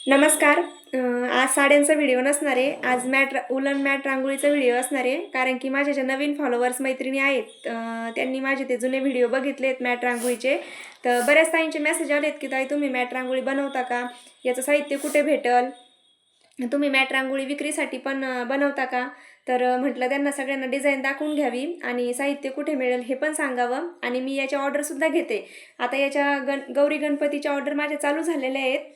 नमस्कार. आज साड्यांचा व्हिडिओ नसणार आहे. आज उलन मॅट रांगोळीचा व्हिडिओ असणार आहे. कारण की माझे जे नवीन फॉलोवर्स मैत्रिणी आहेत त्यांनी माझे ते जुने व्हिडिओ बघितलेत मॅट रांगोळीचे. तर बऱ्याच ताईंचे मेसेज आलेत की ताई तुम्ही मॅट रांगोळी बनवता का? याचं साहित्य कुठे भेटेल? तुम्ही मॅट रांगोळी विक्रीसाठी पण बनवता का? तर म्हटलं त्यांना सगळ्यांना डिझाईन दाखवून घ्यावी आणि साहित्य कुठे मिळेल हे पण सांगावं. आणि मी याच्या ऑर्डरसुद्धा घेते. आता याच्या गौरी गणपतीच्या ऑर्डर माझ्या चालू झालेल्या आहेत.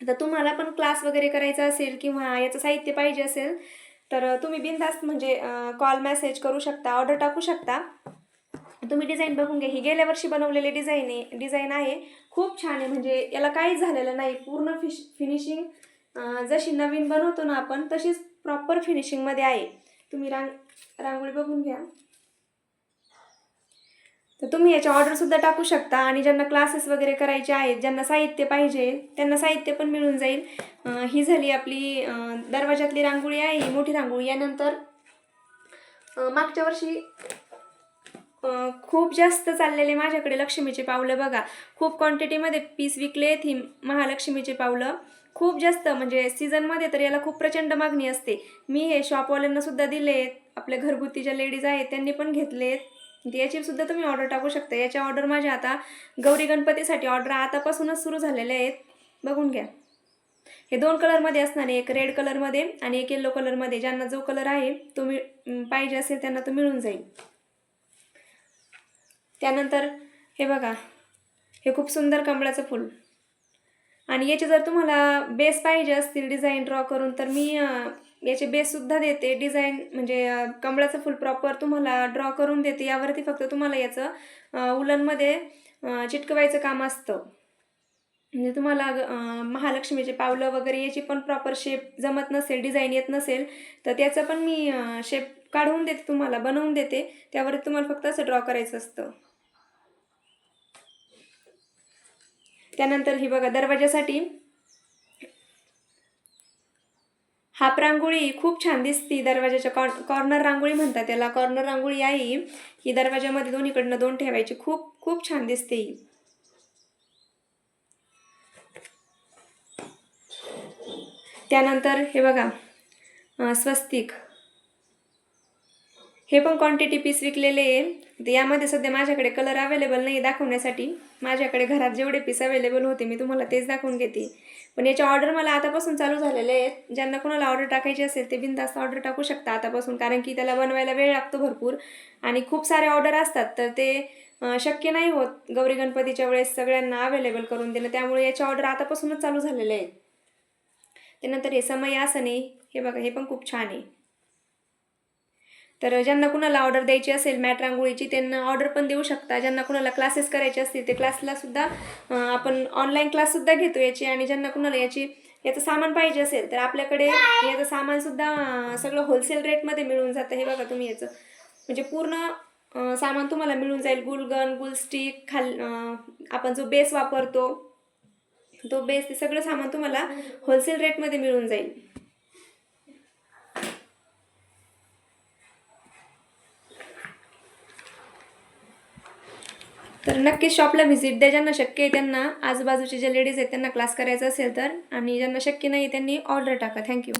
तर तुम्हाला पण क्लास वगैरे करायचा असेल किंवा याचं साहित्य पाहिजे असेल तर तुम्ही बिनधास्त म्हणजे कॉल मेसेज करू शकता, ऑर्डर टाकू शकता. तुम्ही डिझाईन बघून घ्या. ही गेल्या वर्षी बनवलेली डिझाईन आहे. खूप छान आहे, म्हणजे याला काहीच झालेलं नाही. पूर्ण फिनिशिंग जशी नवीन बनवतो ना आपण तशीच प्रॉपर फिनिशिंगमध्ये आहे. तुम्ही रांगोळी बघून घ्या. तर तुम्ही याच्या ऑर्डरसुद्धा टाकू शकता आणि ज्यांना क्लासेस वगैरे करायचे आहेत, ज्यांना साहित्य पाहिजे त्यांना साहित्य पण मिळून जाईल. ही झाली आपली दरवाजातली रांगोळी आहे, ही मोठी रांगोळी. यानंतर मागच्या वर्षी खूप जास्त चाललेले माझ्याकडे लक्ष्मीचे पावलं बघा. खूप क्वांटिटीमध्ये पीस विकलेत. ही महालक्ष्मीचे पावलं खूप जास्त म्हणजे सीझनमध्ये तर याला खूप प्रचंड मागणी असते. मी हे शॉपवाल्यांना सुद्धा दिलेत. आपल्या घरगुती ज्या लेडीज आहेत त्यांनी पण घेतलेत. याची सुद्धा तुम्ही ऑर्डर टाकू शकता. याच्या ऑर्डर माझ्या आता गौरी गणपतीसाठी ऑर्डर आतापासूनच सुरू झालेल्या आहेत. बघून घ्या. हे 2 कलरमध्ये असणार आहे, एक रेड कलरमध्ये आणि एक येलो कलरमध्ये. ज्यांना जो कलर आहे तो पाहिजे असेल त्यांना तो मिळून जाईल. त्यानंतर हे बघा, हे खूप सुंदर कमळाचं फूल. आणि याचे जर तुम्हाला बेस पाहिजे असतील डिझाईन ड्रॉ करून तर मी याचे बेससुद्धा देते. डिझाईन म्हणजे कमळाचं फूल प्रॉपर तुम्हाला ड्रॉ करून देते. यावरती फक्त तुम्हाला याचं उलनमध्ये चिटकवायचं काम असतं. म्हणजे तुम्हाला महालक्ष्मीचे पावलं वगैरे याची पण प्रॉपर शेप जमत नसेल, डिझाईन येत नसेल तर त्याचं पण मी शेप काढवून देते, तुम्हाला बनवून देते. त्यावरती तुम्हाला फक्त असं ड्रॉ करायचं असतं. त्यानंतर ही बघा, दरवाजासाठी हाफ रांगोळी खूप छान दिसती. दरवाजाच्या कॉर्नर रांगोळी म्हणतात त्याला. कॉर्नर रांगोळी आहे ही दरवाजामध्ये दोन्हीकडनं 2 ठेवायची. खूप खूप छान दिसते ही. त्यानंतर हे बघा, स्वस्तिक. हे पण क्वांटिटी पीस विकलेले आहे. तर यामध्ये सध्या माझ्याकडे कलर अवेलेबल नाही दाखवण्यासाठी. माझ्याकडे घरात जेवढे पीस अवेलेबल होते मी तुम्हाला तेच दाखवून घेते. पण याच्या ऑर्डर मला आतापासून चालू झालेले आहेत. ज्यांना कोणाला ऑर्डर टाकायची असेल ते बिनधास्त ऑर्डर टाकू शकता आतापासून. कारण की त्याला बनवायला वेळ लागतो भरपूर आणि खूप सारे ऑर्डर असतात. तर ते शक्य नाही होत गौरी गणपतीच्या वेळेस सगळ्यांना अवेलेबल करून देणं. त्यामुळे याच्या ऑर्डर आतापासूनच चालू झालेले आहेत. त्यानंतर हे समय आसने. हे बघा, हे पण खूप छान आहे. तर ज्यांना कुणाला ऑर्डर द्यायची असेल मॅट रांगोळीची त्यांना ऑर्डर पण देऊ शकता. ज्यांना कुणाला क्लासेस करायचे असतील ते क्लासलासुद्धा आपण ऑनलाईन क्लाससुद्धा घेतो याची. आणि ज्यांना कुणाला याचं सामान पाहिजे असेल तर आपल्याकडे याचं सामानसुद्धा सगळं होलसेल रेटमध्ये मिळून जातं. हे बघा, तुम्ही याचं म्हणजे पूर्ण सामान तुम्हाला मिळून जाईल. गुलगन, गुलस्टिक, आपण जो बेस वापरतो तो बेस, ते सगळं सामान तुम्हाला होलसेल रेटमध्ये मिळून जाईल. तर नक्कीच शॉपला व्हिजिट द्या ज्यांना शक्य आहे त्यांना. आजूबाजूचे जे लेडीज आहेत त्यांना क्लास करायचा असेल तर. आणि ज्यांना शक्य नाही त्यांनी ऑर्डर टाका. थँक्यू.